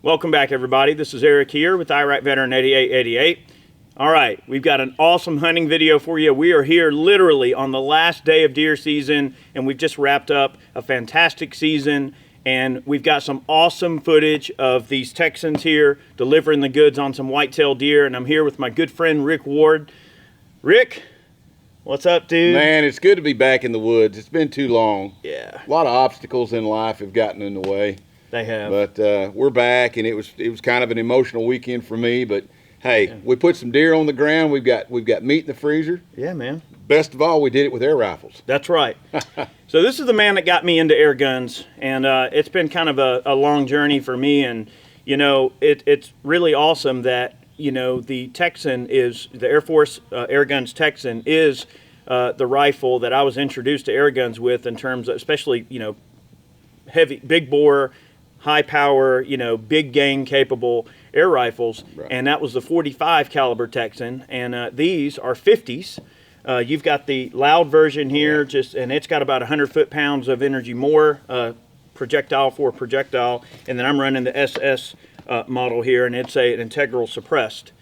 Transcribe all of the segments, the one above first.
Welcome back, everybody. This is Eric here with Iraq Veteran 8888. All right, we've got an awesome hunting video for you. We are here literally on the last day of deer season, and we've just wrapped up a fantastic season, and we've got some awesome footage of these Texans here delivering the goods on some whitetail deer, and I'm here with my good friend Rick Ward. Rick, what's up, dude? Man, it's good to be back in the woods. It's been too long. Yeah. A lot of obstacles in life have gotten in the way. They have. But we're back, and it was kind of an emotional weekend for me. But hey, we put some deer on the ground. We've got meat in the freezer. Yeah, man. Best of all, we did it with air rifles. That's right. So this is the man that got me into air guns, and it's been kind of a long journey for me. And you know, it's really awesome that the Texan is the Air Force Air Guns Texan is the rifle that I was introduced to air guns with, in terms of especially heavy, big bore, high power, big game capable air rifles. Right. And that was the 45 caliber Texan, and these are 50s. You've got the loud version here, and it's got about 100 foot-pounds of energy more, projectile for projectile, and then I'm running the SS model here, and it's an integral suppressed.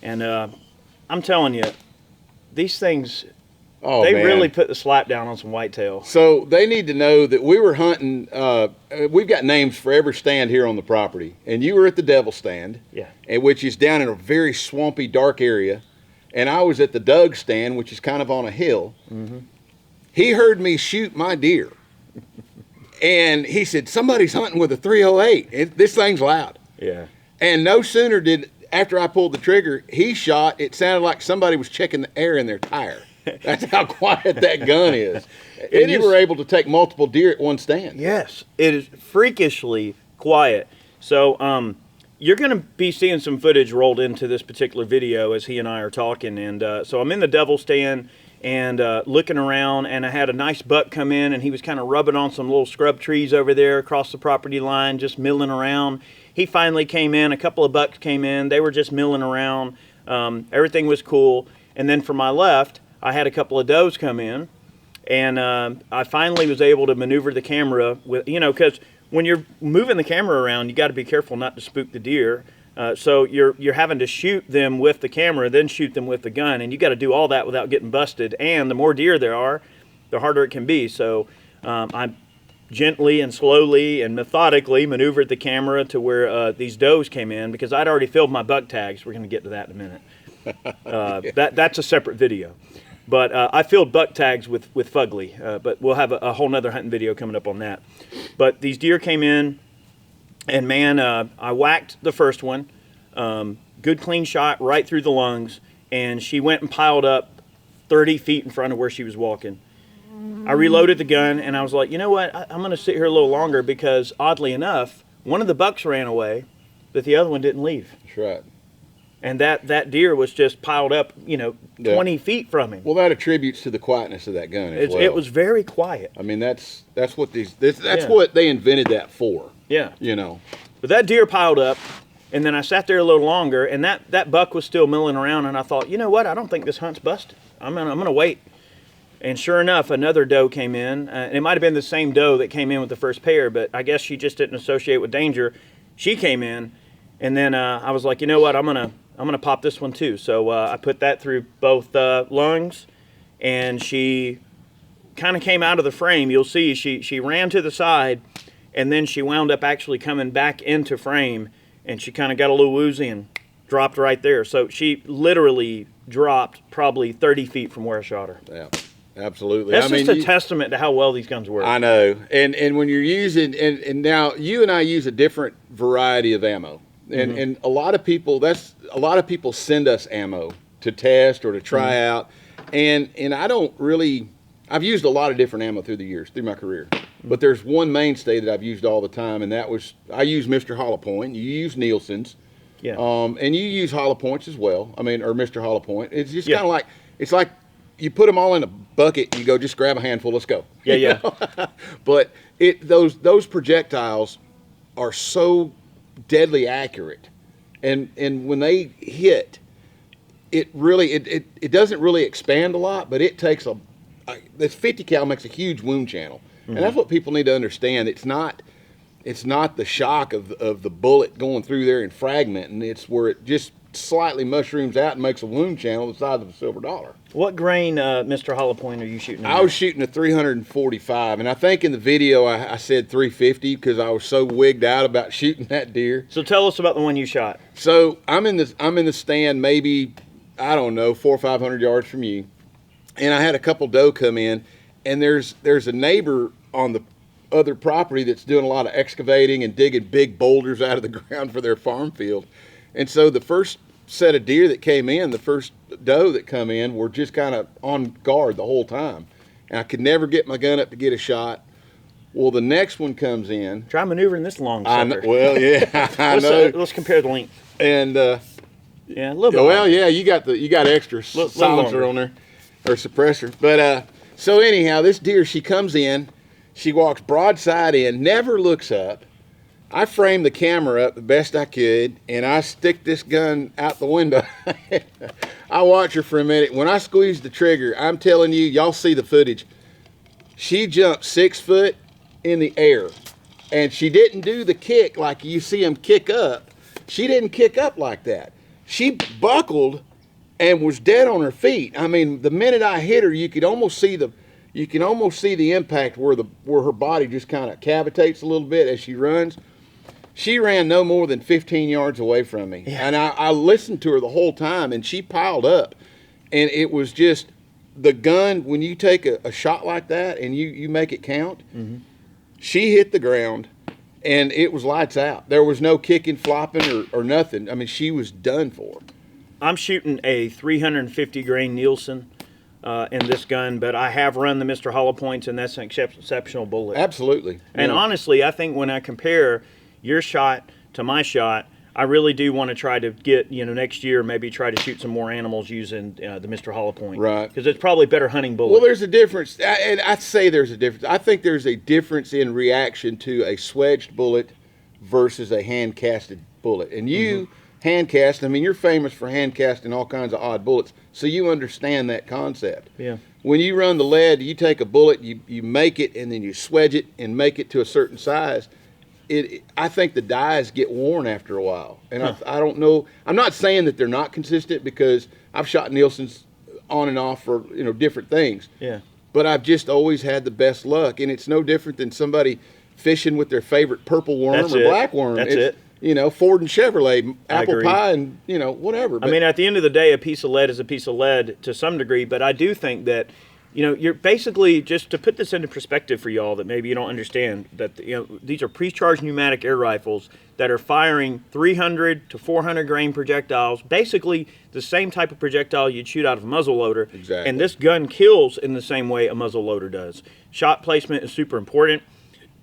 And I'm telling you, these things, they really put the slap down on some whitetail. So they need to know that we were hunting. We've got names for every stand here on the property, and you were at the Devil Stand, which is down in a very swampy, dark area, and I was at the Doug Stand, which is kind of on a hill. Mm-hmm. He heard me shoot my deer, and he said, "Somebody's hunting with a 308. This thing's loud." Yeah. And no sooner after I pulled the trigger, he shot. It sounded like somebody was checking the air in their tire. That's how quiet that gun is. And you were able to take multiple deer at one stand. Yes, it is freakishly quiet. So you're going to be seeing some footage rolled into this particular video as he and I are talking. And so I'm in the Devil Stand and looking around, and I had a nice buck come in, and he was kind of rubbing on some little scrub trees over there across the property line, just milling around. He finally came in. A couple of bucks came in. They were just milling around. Everything was cool. And then from my left, I had a couple of does come in, and I finally was able to maneuver the camera with, because when you're moving the camera around, you got to be careful not to spook the deer. So you're having to shoot them with the camera, then shoot them with the gun, and you got to do all that without getting busted. And the more deer there are, the harder it can be. So I gently and slowly and methodically maneuvered the camera to where these does came in, because I'd already filled my buck tags. We're going to get to that in a minute. That's a separate video. But I filled buck tags with Fugly, but we'll have a whole nother hunting video coming up on that. But these deer came in, and man, I whacked the first one. Good clean shot right through the lungs, and she went and piled up 30 feet in front of where she was walking. I reloaded the gun, and I was like, you know what, I'm going to sit here a little longer, because oddly enough, one of the bucks ran away, but the other one didn't leave. That's right. And that deer was just piled up, 20 feet from him. Well, that attributes to the quietness of that gun as well. It was very quiet. I mean, that's what what they invented that for. Yeah. But that deer piled up, and then I sat there a little longer, and that buck was still milling around, and I thought, you know what? I don't think this hunt's busted. I'm gonna wait. And sure enough, another doe came in. And it might have been the same doe that came in with the first pair, but I guess she just didn't associate with danger. She came in, and then I was like, you know what? I'm gonna pop this one too. So I put that through both lungs, and she kind of came out of the frame. You'll see she ran to the side, and then she wound up actually coming back into frame, and she kind of got a little woozy and dropped right there. So she literally dropped probably 30 feet from where I shot her. Yeah, absolutely. That's just a testament to how well these guns work. I know. And when you're using, and now you and I use a different variety of ammo. And a lot of people send us ammo to test or to try out, and I've used a lot of different ammo through the years, through my career, but there's one mainstay that I've used all the time, and I use Mr. Hollow Point. You use Nielsen's, and you use Hollow Points as well. I mean, or Mr. Hollow Point. It's just kind of like, it's like you put them all in a bucket and you go, just grab a handful, let's go. Yeah. But those projectiles are so deadly accurate, and when they hit, it really it doesn't really expand a lot, but it takes this 50 cal makes a huge wound channel. And that's what people need to understand. It's not it's not the shock of the bullet going through there and fragmenting. It's where it just slightly mushrooms out and makes a wound channel the size of a silver dollar. What grain, Mr. Hollow Point, are you shooting? I was shooting a 345, and I think in the video I said 350 because I was so wigged out about shooting that deer. So tell us about the one you shot. So I'm in the stand, maybe, I don't know, 400 or 500 yards from you, and I had a couple doe come in, and there's a neighbor on the other property that's doing a lot of excavating and digging big boulders out of the ground for their farm field. And so the first set of deer that came in, the first doe that come in, were just kind of on guard the whole time. And I could never get my gun up to get a shot. Well, the next one comes in. Try maneuvering this long sucker. I know, well, yeah, I know. Let's compare the length. And yeah, a little bit. Well, yeah, you got extra silencer on there, or suppressor. But so anyhow, this deer, she comes in, she walks broadside in, never looks up. I framed the camera up the best I could, and I stick this gun out the window. I watch her for a minute. When I squeeze the trigger, I'm telling you, y'all see the footage. She jumped 6 foot in the air, and she didn't do the kick like you see them kick up. She didn't kick up like that. She buckled and was dead on her feet. I mean, the minute I hit her, you could almost see the impact where her body just kind of cavitates a little bit as she runs. She ran no more than 15 yards away from me. Yeah. And I listened to her the whole time, and she piled up. And it was just the gun, when you take a shot like that and you make it count, she hit the ground, and it was lights out. There was no kicking, flopping, or nothing. I mean, she was done for. I'm shooting a 350 grain Nielsen in this gun, but I have run the Mr. Hollow Points, and that's an exceptional bullet. Absolutely. And honestly, I think when I compare your shot to my shot, I really do want to try to get, next year, maybe try to shoot some more animals using the Mr. Hollow Point. Right. Because it's probably better hunting bullet. Well, there's a difference. And I'd say there's a difference. I think there's a difference in reaction to a swedged bullet versus a hand-casted bullet. And you hand-cast, I mean, you're famous for hand-casting all kinds of odd bullets, so you understand that concept. Yeah. When you run the lead, you take a bullet, you make it, and then you swedge it and make it to a certain size. I think the dyes get worn after a while, and I don't know. I'm not saying that they're not consistent, because I've shot Nielsen's on and off for different things. Yeah. But I've just always had the best luck, and it's no different than somebody fishing with their favorite purple worm or black worm. That's it. Ford and Chevrolet, apple pie, and whatever. But I mean, at the end of the day, a piece of lead is a piece of lead to some degree, but I do think that you're basically, just to put this into perspective for y'all that maybe you don't understand, that these are pre-charged pneumatic air rifles that are firing 300 to 400 grain projectiles, basically the same type of projectile you'd shoot out of a muzzle loader. Exactly. And this gun kills in the same way a muzzle loader does. Shot placement is super important.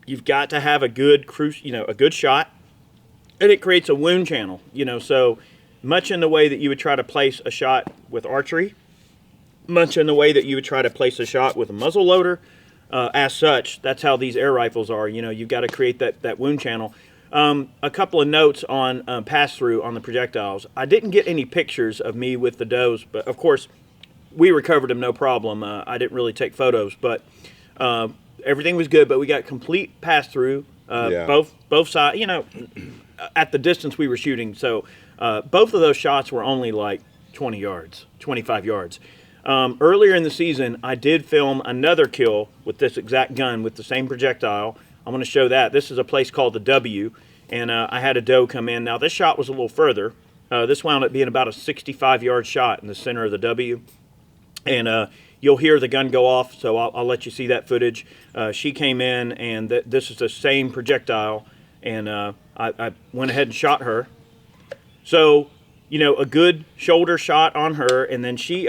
You've got to have a good a good shot, and it creates a wound channel. So much in the way that you would try to place a shot with archery, much in the way that you would try to place a shot with a muzzle loader. As such, that's how these air rifles are. You've got to create that wound channel. A couple of notes on pass-through on the projectiles. I didn't get any pictures of me with the does, but of course, we recovered them no problem. I didn't really take photos, but everything was good. But we got complete pass-through, both sides, at the distance we were shooting. So both of those shots were only like 20 yards, 25 yards. Earlier in the season, I did film another kill with this exact gun with the same projectile. I'm going to show that. This is a place called the W, and I had a doe come in. Now, this shot was a little further. This wound up being about a 65-yard shot in the center of the W, and you'll hear the gun go off, so I'll let you see that footage. She came in, and this is the same projectile, and I went ahead and shot her. So, a good shoulder shot on her, and then she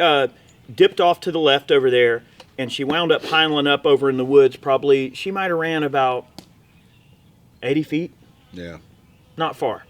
dipped off to the left over there, and she wound up piling up over in the woods. Probably, she might have ran about 80 feet. Yeah. Not far.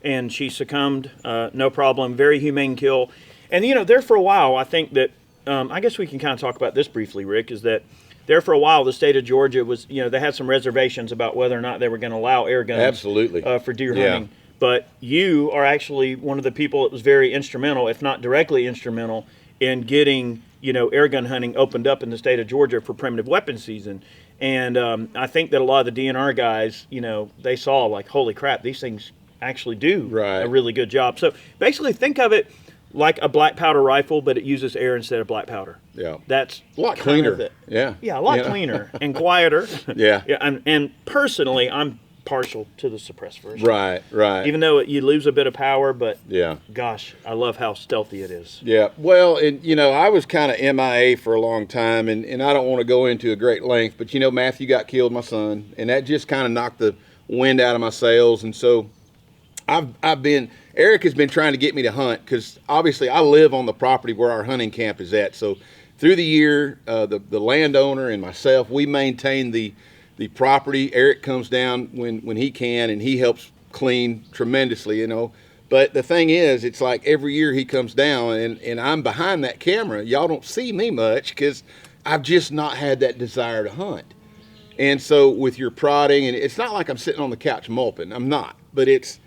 And she succumbed, no problem. Very humane kill. And, there for a while, I think that, I guess we can kind of talk about this briefly, Rick, is that there for a while, the state of Georgia was, they had some reservations about whether or not they were going to allow air guns. Absolutely. For deer hunting. But you are actually one of the people that was very instrumental, if not directly instrumental, in getting, air gun hunting opened up in the state of Georgia for primitive weapon season. And I think that a lot of the DNR guys, you know, they saw like, holy crap, these things actually do a really good job. So basically think of it like a black powder rifle, but it uses air instead of black powder. Yeah. That's a lot cleaner. Yeah, a lot cleaner and quieter. Yeah. And personally, I'm partial to the suppressed version. Right. Even though you lose a bit of power, but yeah, gosh, I love how stealthy it is. Yeah. Well, and you know, I was kind of MIA for a long time, and I don't want to go into a great length, but you know, Matthew got killed, my son, and that just kind of knocked the wind out of my sails. And so Eric has been trying to get me to hunt, because obviously I live on the property where our hunting camp is at. So through the year, the landowner and myself, we maintain the property. Eric comes down when he can, and he helps clean tremendously, you know. But the thing is, it's like every year he comes down, and I'm behind that camera. Y'all don't see me much because I've just not had that desire to hunt. And so with your prodding, and it's not like I'm sitting on the couch moping. I'm not. But it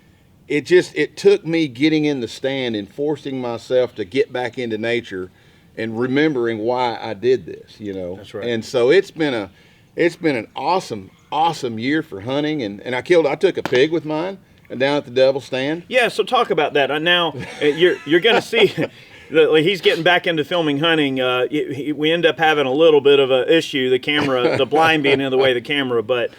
took me getting in the stand and forcing myself to get back into nature and remembering why I did this, you know. That's right. And so it's been an awesome year for hunting, and I took a pig with mine and down at the Devil Stand. Yeah, so talk about that. Now you're going to see he's getting back into filming hunting. We end up having a little bit of an issue, the blind being in the way of the camera, but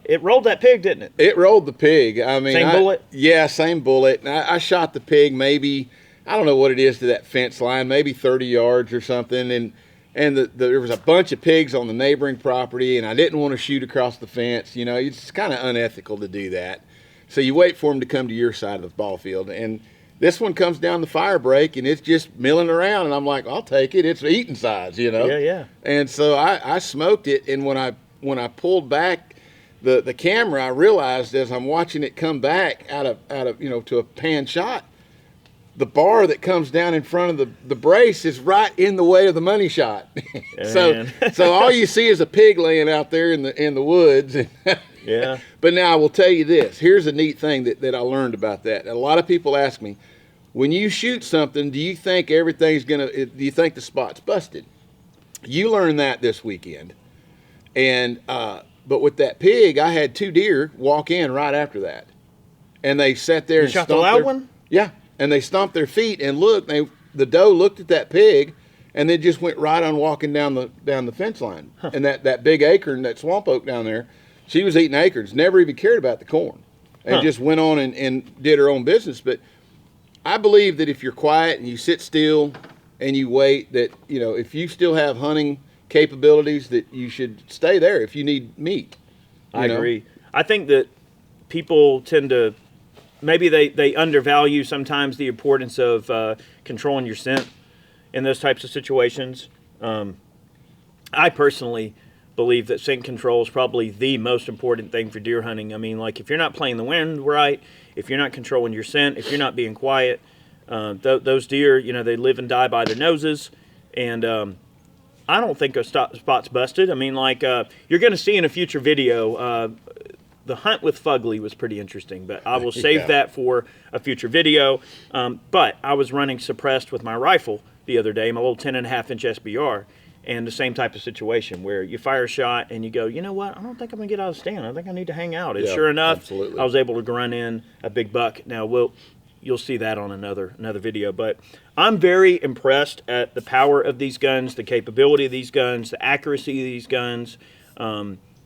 it rolled that pig, didn't it? It rolled the pig. I mean, same bullet? Yeah, same bullet. And I shot the pig maybe, I don't know what it is to that fence line, maybe 30 yards or something, and there was a bunch of pigs on the neighboring property, and I didn't want to shoot across the fence. You know, it's kind of unethical to do that. So you wait for them to come to your side of the ball field. And this one comes down the fire break, and it's just milling around, and I'm like, I'll take it. It's eating size, you know? Yeah. And so I smoked it, and when I pulled back the camera, I realized as I'm watching it come back out of you know, to a pan shot, the bar that comes down in front of the brace is right in the way of the money shot. So all you see is a pig laying out there in the woods. Yeah. But now I will tell you this. Here's a neat thing that I learned about that. A lot of people ask me, when you shoot something, do you think do you think the spot's busted? You learned that this weekend. And but with that pig, I had 2 deer walk in right after that. And they sat there and shot the loud one? Yeah. And they stomped their feet and looked. The doe looked at that pig, and then just went right on walking down the fence line. Huh. And that big acorn, that swamp oak down there, she was eating acorns, never even cared about the corn, and just went on and did her own business. But I believe that if you're quiet and you sit still and you wait, that, you know, if you still have hunting capabilities, that you should stay there if you need meat. I agree. I think that people tend to, maybe they undervalue sometimes the importance of controlling your scent in those types of situations. I personally believe that scent control is probably the most important thing for deer hunting. I mean, like, if you're not playing the wind right, if you're not controlling your scent, if you're not being quiet, those deer, you know, they live and die by their noses. And I don't think a spot's busted. I mean, like, you're going to see in a future video, the hunt with Fugly was pretty interesting, but I will save that for a future video. But I was running suppressed with my rifle the other day, my little 10.5-inch SBR, and the same type of situation where you fire a shot and you go, you know what, I don't think I'm going to get out of the stand. I think I need to hang out. And sure enough, absolutely, I was able to run in a big buck. Now, you'll see that on another video. But I'm very impressed at the power of these guns, the capability of these guns, the accuracy of these guns.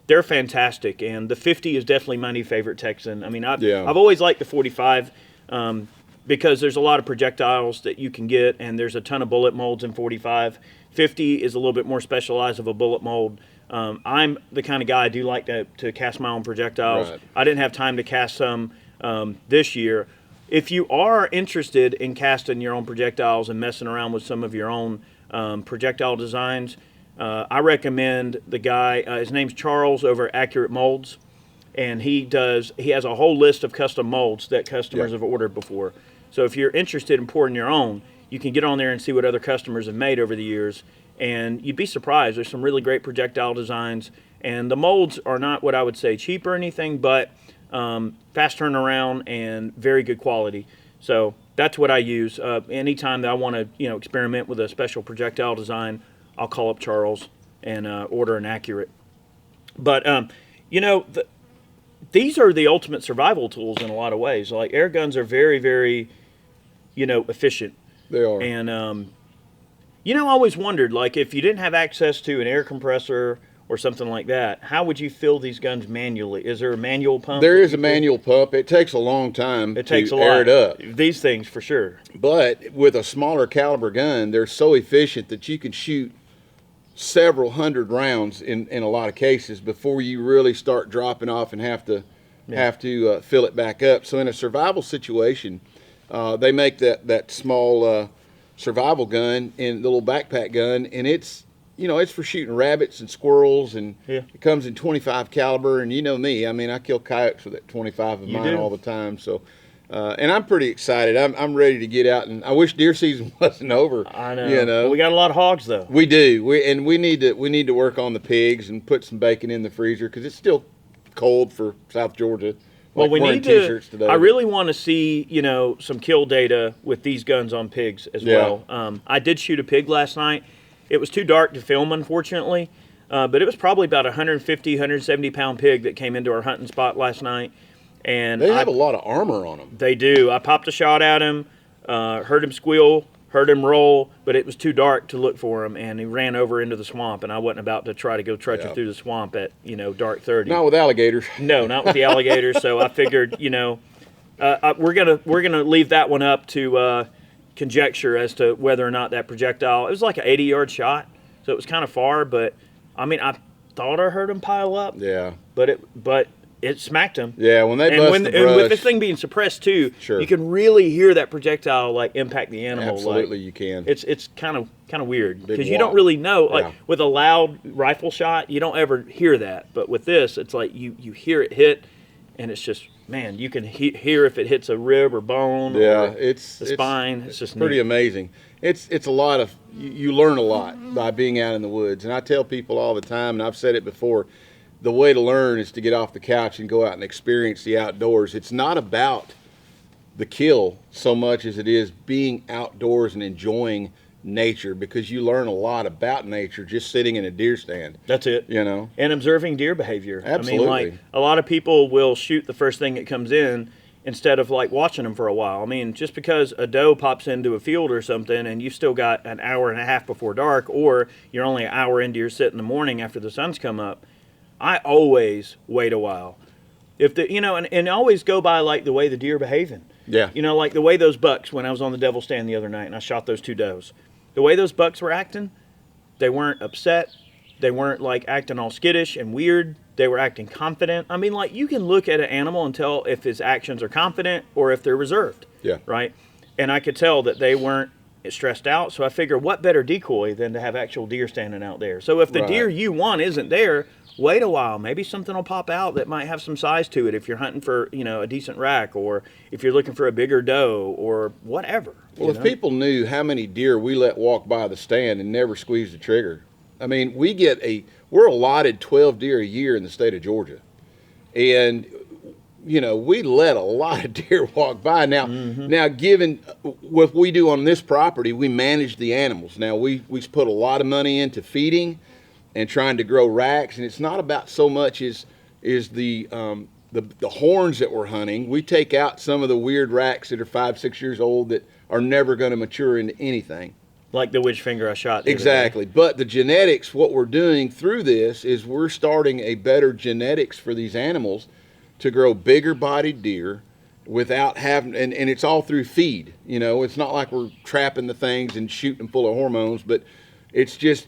They're fantastic, and the 50 is definitely my new favorite Texan. I mean, I've always liked the 45 because there's a lot of projectiles that you can get, and there's a ton of bullet molds in 45. 50 is a little bit more specialized of a bullet mold. I'm the kind of guy, I do like to cast my own projectiles. Right. I didn't have time to cast some this year. If you are interested in casting your own projectiles and messing around with some of your own projectile designs, I recommend the guy, his name's Charles over at Accurate Molds, and he has a whole list of custom molds that customers have ordered before. So if you're interested in pouring your own, you can get on there and see what other customers have made over the years, and you'd be surprised. There's some really great projectile designs, and the molds are not what I would say cheap or anything, but fast turnaround and very good quality. So that's what I use. Anytime that I want to experiment with a special projectile design, I'll call up Charles and order an Accurate. But you know, these are the ultimate survival tools in a lot of ways. Like air guns are very, very, you know, efficient. They are. And you know, I always wondered, like, if you didn't have access to an air compressor or something like that, how would you fill these guns manually? Is there a manual pump? There is a manual pump. It takes a long time to air it up. These things, for sure. But with a smaller caliber gun, they're so efficient that you can shoot several hundred rounds in a lot of cases before you really start dropping off and have to fill it back up. So in a survival situation, they make that small survival gun in the little backpack gun, and it's for shooting rabbits and squirrels, and it comes in 25 caliber. And you know me, I mean, I kill coyotes with that 25 of mine all the time. So, and I'm pretty excited. I'm ready to get out, and I wish deer season wasn't over. I know. You know, well, we got a lot of hogs though. We do. We need to work on the pigs and put some bacon in the freezer because it's still cold for South Georgia. Well, we need to. Today. I really want to see, some kill data with these guns on pigs as well. I did shoot a pig last night. It was too dark to film, unfortunately, but it was probably about 150, 170 pound pig that came into our hunting spot last night. And they have a lot of armor on them. They do. I popped a shot at him, heard him squeal, heard him roll, but it was too dark to look for him, and he ran over into the swamp, and I wasn't about to try to go trudging through the swamp at, dark 30. Not with alligators. No, not with the alligators. So I figured, we're gonna leave that one up to conjecture as to whether or not that projectile. It was like an 80-yard shot, so it was kind of far. But I mean, I thought I heard him pile up. Yeah. But it smacked him. Yeah, when they bust the brush. And with this thing being suppressed too, you can really hear that projectile like impact the animal. Absolutely, you can. It's kind of weird because you don't really know. Like with a loud rifle shot, you don't ever hear that. But with this, it's like you hear it hit, and it's just, man, you can hear if it hits a rib or bone. Or it's the spine. It's just pretty neat. Amazing. It's a lot of you learn a lot by being out in the woods, and I tell people all the time, and I've said it before. The way to learn is to get off the couch and go out and experience the outdoors. It's not about the kill so much as it is being outdoors and enjoying nature, because you learn a lot about nature just sitting in a deer stand. That's it. And observing deer behavior. Absolutely. I mean, like, a lot of people will shoot the first thing that comes in instead of like watching them for a while. I mean, just because a doe pops into a field or something and you've still got an hour and a half before dark, or you're only an hour into your sit in the morning after the sun's come up, I always wait a while. If and always go by like the way the deer are behaving. Yeah. Like the way those bucks, when I was on the devil stand the other night and I shot those two does, the way those bucks were acting, they weren't upset. They weren't like acting all skittish and weird. They were acting confident. I mean, like, you can look at an animal and tell if his actions are confident or if they're reserved. Yeah. Right. And I could tell that they weren't stressed out. So I figure, what better decoy than to have actual deer standing out there? So if the deer you want isn't there, wait a while. Maybe something will pop out that might have some size to it if you're hunting for, a decent rack, or if you're looking for a bigger doe or whatever. Well, if people knew how many deer we let walk by the stand and never squeeze the trigger. I mean, we're allotted 12 deer a year in the state of Georgia. And, we let a lot of deer walk by. Now, given what we do on this property, we manage the animals. Now, we put a lot of money into feeding and trying to grow racks, and it's not about so much as the horns that we're hunting. We take out some of the weird racks that are 5-6 years old that are never going to mature into anything. Like the witch finger I shot. Exactly. But the genetics, what we're doing through this is we're starting a better genetics for these animals to grow bigger bodied deer without having, and it's all through feed. It's not like we're trapping the things and shooting them full of hormones, but it's just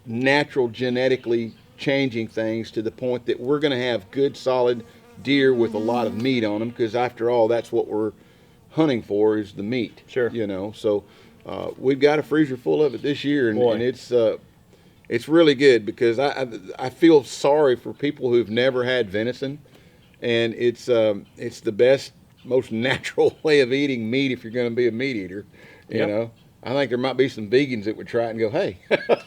natural genetically changing things to the point that we're going to have good solid deer with a lot of meat on them, because after all, that's what we're hunting for, is the meat. Sure. So we've got a freezer full of it this year, and it's really good, because I feel sorry for people who've never had venison, and it's the best, most natural way of eating meat if you're going to be a meat eater. You know. I think there might be some vegans that would try it and go, hey.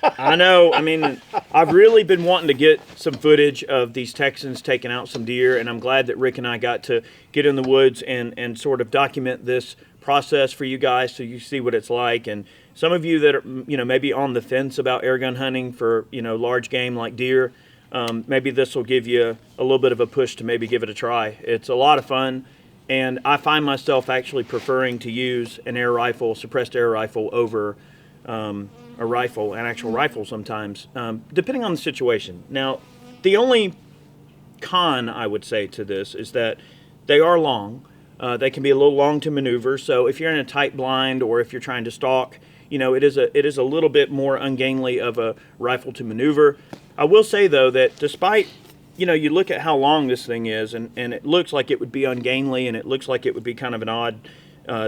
I know. I mean, I've really been wanting to get some footage of these Texans taking out some deer, and I'm glad that Rick and I got to get in the woods and sort of document this process for you guys so you see what it's like. And some of you that are, maybe on the fence about airgun hunting for, large game like deer, maybe this will give you a little bit of a push to maybe give it a try. It's a lot of fun, and I find myself actually preferring to use an air rifle, suppressed air rifle, over a rifle, an actual rifle sometimes, depending on the situation. Now, the only con I would say to this is that they are long. They can be a little long to maneuver, so if you're in a tight blind or if you're trying to stalk, it is a little bit more ungainly of a rifle to maneuver. I will say, though, that despite, you look at how long this thing is, and it looks like it would be ungainly, and it looks like it would be kind of an odd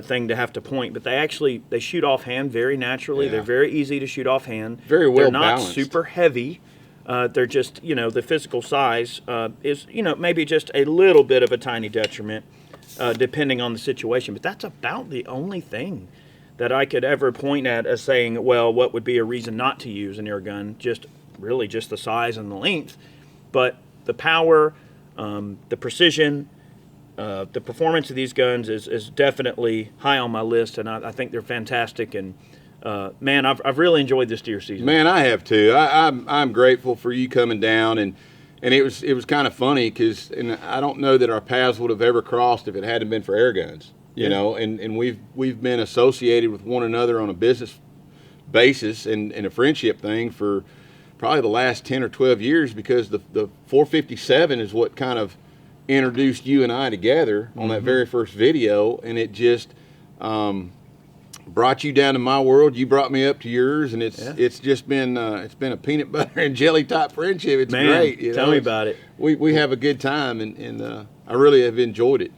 thing to have to point, but they shoot offhand very naturally. Yeah. They're very easy to shoot offhand. Very well They're not balanced. Super heavy. They're just, the physical size is, maybe just a little bit of a tiny detriment, depending on the situation. But that's about the only thing that I could ever point at as saying, well, what would be a reason not to use an air gun? Really just the size and the length. But the power, the precision, the performance of these guns is definitely high on my list, and I think they're fantastic. And man, I've really enjoyed this deer season. Man, I have too. I'm grateful for you coming down, and it was kind of funny because I don't know that our paths would have ever crossed if it hadn't been for air guns. And we've been associated with one another on a business basis and a friendship thing for probably the last 10 or 12 years, because the 457 is what kind of introduced you and I together on that very first video, and it just brought you down to my world. You brought me up to yours, and it's just been it's been a peanut butter and jelly type friendship. It's great. Tell me about it. We have a good time, and I really have enjoyed it.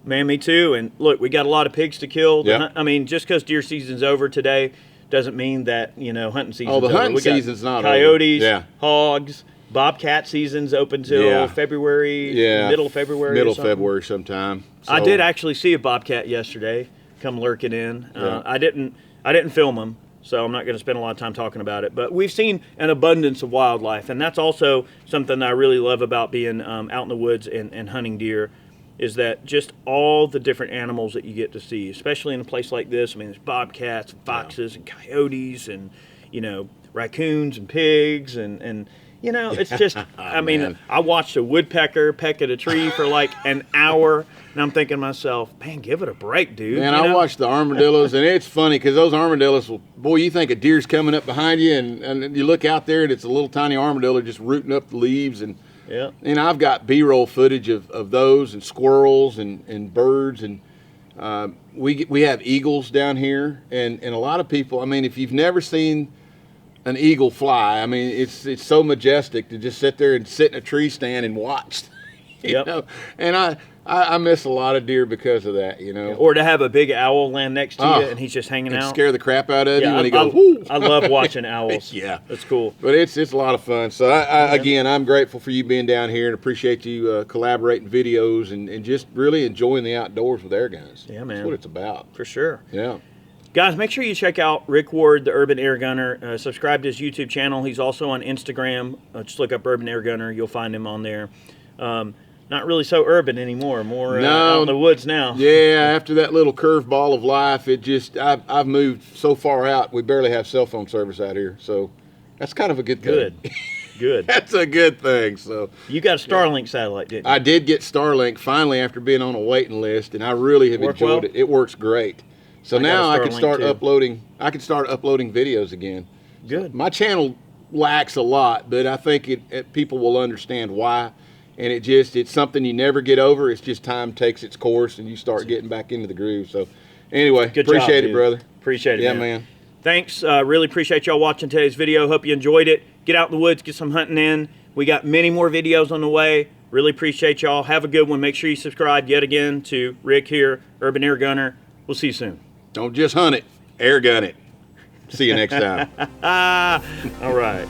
Man, me too. And look, we got a lot of pigs to kill. Yep. I mean, just because deer season's over today doesn't mean that hunting season's over. Oh, the hunting season's not over. Coyotes, hogs, bobcat season's open till February, middle of February. Middle of February sometime. So. I did actually see a bobcat yesterday come lurking in. I didn't film them, so I'm not going to spend a lot of time talking about it. But we've seen an abundance of wildlife, and that's also something that I really love about being out in the woods and hunting deer, is that just all the different animals that you get to see, especially in a place like this. I mean, there's bobcats and foxes and coyotes and, raccoons and pigs and it's just, I mean, I watched a woodpecker peck at a tree for like an hour, and I'm thinking to myself, man, give it a break, dude. Man, I watched the armadillos, and it's funny because those armadillos boy, you think a deer's coming up behind you, and you look out there, and it's a little tiny armadillo just rooting up the leaves, and I've got B-roll footage of those, and squirrels and birds, and we have eagles down here, and a lot of people, I mean, if you've never seen an eagle fly, I mean, it's so majestic to just sit there and sit in a tree stand and watch. you know? And I miss a lot of deer because of that, Or to have a big owl land next to you and he's just hanging out. Scare the crap out of you when he goes, whoo. I love watching owls. Yeah. That's cool. But it's a lot of fun. So, again, I'm grateful for you being down here and appreciate you collaborating videos and just really enjoying the outdoors with air guns. Yeah, man. That's what it's about. For sure. Yeah. Guys, make sure you check out Rick Ward, the Urban Air Gunner. Subscribe to his YouTube channel. He's also on Instagram. Just look up Urban Air Gunner. You'll find him on there. Not really so urban anymore. More out in the woods now. Yeah, after that little curveball of life, I've moved so far out, we barely have cell phone service out here. So that's kind of a good thing. Good. That's a good thing. So you got a Starlink satellite, didn't you? I did get Starlink finally after being on a waiting list, and I really have enjoyed it. It works great. So now I can start uploading. I can start uploading videos again. Good. My channel lacks a lot, but I think people will understand why. And it's something you never get over. It's just time takes its course, and you start getting back into the groove. So, anyway, appreciate it, brother. Appreciate it, yeah, man. Thanks. Really appreciate y'all watching today's video. Hope you enjoyed it. Get out in the woods, get some hunting in. We got many more videos on the way. Really appreciate y'all. Have a good one. Make sure you subscribe yet again to Rick here, Urban Air Gunner. We'll see you soon. Don't just hunt it, air gun it. See you next time. All right.